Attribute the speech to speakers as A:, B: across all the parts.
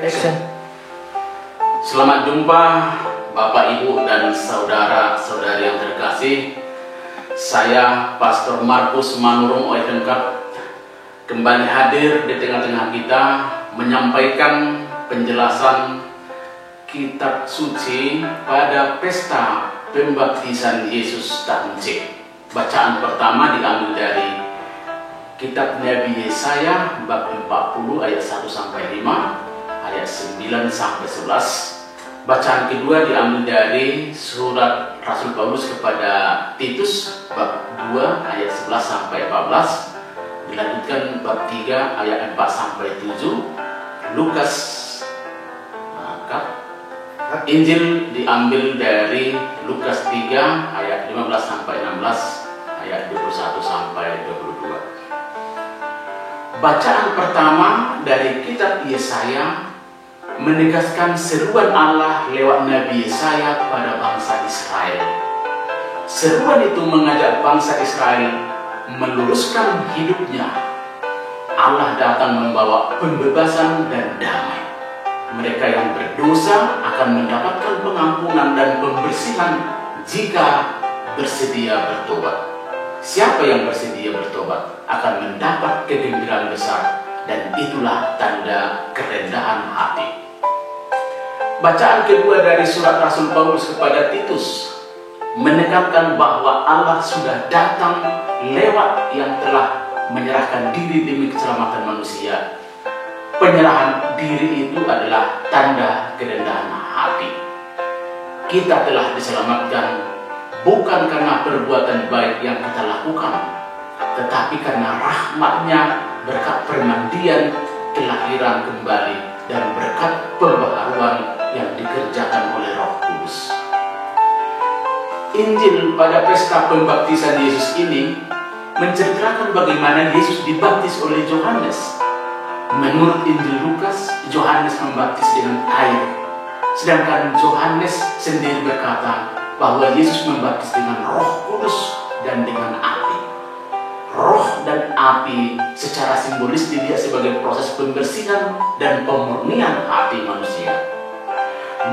A: Action.
B: Selamat jumpa Bapak, Ibu, dan saudara-saudari yang terkasih. Saya Pastor Markus Manurung Oetengkap kembali hadir di tengah-tengah kita menyampaikan penjelasan kitab suci pada pesta pembaptisan Yesus tahun C. Bacaan pertama diambil dari kitab Nabi Yesaya bab 40 ayat 1 sampai 5, ayat 9 sampai 11. Bacaan kedua diambil dari surat Rasul Paulus kepada Titus bab 2 ayat 11 sampai 14. Dilanjutkan bab 3 ayat 4 sampai 7. Lukas Injil diambil dari Lukas 3 ayat 15 sampai 16, ayat 21 sampai 22. Bacaan pertama dari kitab Yesaya menegaskan seruan Allah lewat Nabi Yesaya pada bangsa Israel. Seruan itu mengajak bangsa Israel meluruskan hidupnya. Allah datang membawa pembebasan dan damai. Mereka yang berdosa akan mendapatkan pengampunan dan pembersihan jika bersedia bertobat. Siapa yang bersedia bertobat akan mendapat kegembiraan besar, dan itulah tanda kerendahan hati. Bacaan kedua dari surat Rasul Paulus kepada Titus menekankan bahwa Allah sudah datang lewat yang telah menyerahkan diri demi keselamatan manusia. Penyerahan diri itu adalah tanda kerendahan hati. Kita telah diselamatkan bukan karena perbuatan baik yang kita lakukan, tetapi karena rahmat-Nya berkat permandian, kelahiran kembali, dan berkat pembaharuan yang dikerjakan oleh Roh Kudus. Injil pada pesta pembaptisan Yesus ini menceritakan bagaimana Yesus dibaptis oleh Yohanes. Menurut Injil Lukas, Yohanes membaptis dengan air, sedangkan Yohanes sendiri berkata bahwa Yesus membaptis dengan Roh Kudus dan dengan api. Roh dan api secara simbolis dilihat sebagai proses pembersihan dan pemurnian hati manusia.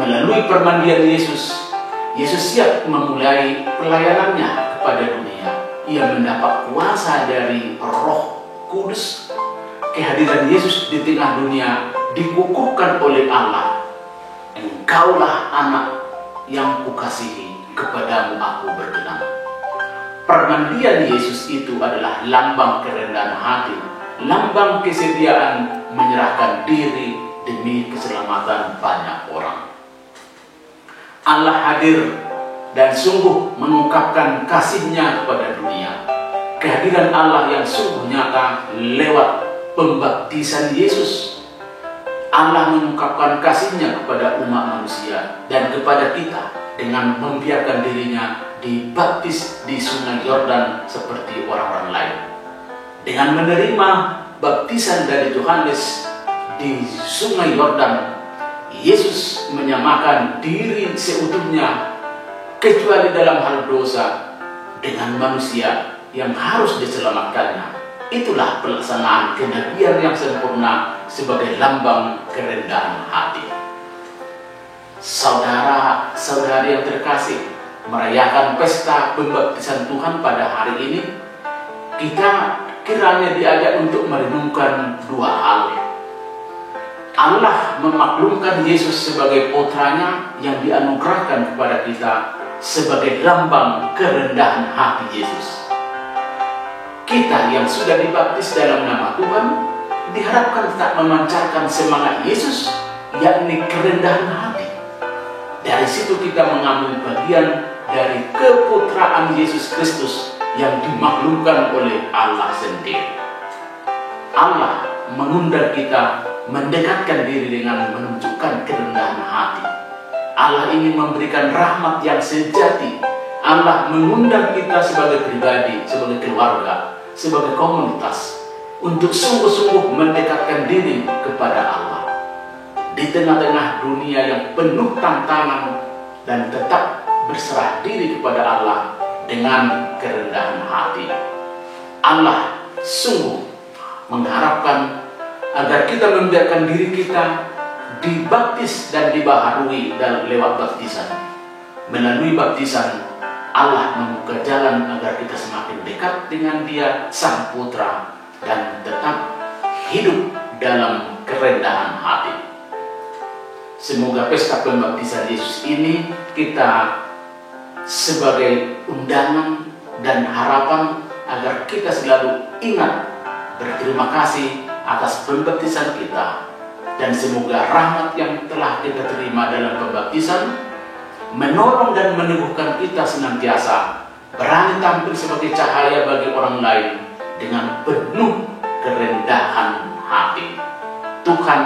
B: Melalui permandian Yesus, Yesus siap memulai pelayanannya kepada dunia. Ia mendapat kuasa dari Roh Kudus. Kehadiran Yesus di tengah dunia dikukuhkan oleh Allah. Engkaulah anak yang kukasihi, kepadamu aku berkenan. Permandian Yesus itu adalah lambang kerendahan hati, lambang kesediaan menyerahkan diri demi keselamatan banyak orang. Allah hadir dan sungguh mengungkapkan kasih-Nya kepada dunia. Kehadiran Allah yang sungguh nyata lewat pembaptisan Yesus. Allah mengungkapkan kasih-Nya kepada umat manusia dan kepada kita dengan membiarkan dirinya dibaptis di sungai Yordan seperti orang-orang lain. Dengan menerima baptisan dari Yohanes di sungai Yordan, Yesus menyamakan diri seutuhnya kecuali dalam hal dosa dengan manusia yang harus diselamatkannya. Itulah pelaksanaan kenabian yang sempurna sebagai lambang kerendahan hati. Saudara-saudari yang terkasih, merayakan pesta pembaptisan Tuhan pada hari ini, kita kiranya diajak untuk merenungkan dua hal. Allah memaklumkan Yesus sebagai putranya yang dianugerahkan kepada kita sebagai lambang kerendahan hati Yesus. Kita yang sudah dibaptis dalam nama Tuhan diharapkan tetap memancarkan semangat Yesus, yakni kerendahan hati. Dari situ kita mengambil bagian dari keputraan Yesus Kristus yang dimaklumkan oleh Allah sendiri. Allah mengundang kita mendekatkan diri dengan menunjukkan kerendahan hati. Allah ingin memberikan rahmat yang sejati. Allah mengundang kita sebagai pribadi, sebagai keluarga, sebagai komunitas untuk sungguh-sungguh mendekatkan diri kepada Allah di tengah-tengah dunia yang penuh tantangan, dan tetap berserah diri kepada Allah dengan kerendahan hati. Allah sungguh mengharapkan agar kita membiarkan diri kita dibaptis dan dibaharui lewat baptisan. Melalui baptisan, Allah membuka jalan agar kita semakin dekat dengan Dia, Sang Putra, dan tetap hidup dalam kerendahan hati. Semoga pesta pembaptisan Yesus ini kita sebagai undangan dan harapan agar kita selalu ingat berterima kasih atas pembaptisan kita, dan semoga rahmat yang telah kita terima dalam pembaptisan menolong dan meneguhkan kita senantiasa berani tampil sebagai cahaya bagi orang lain dengan penuh kerendahan hati. Tuhan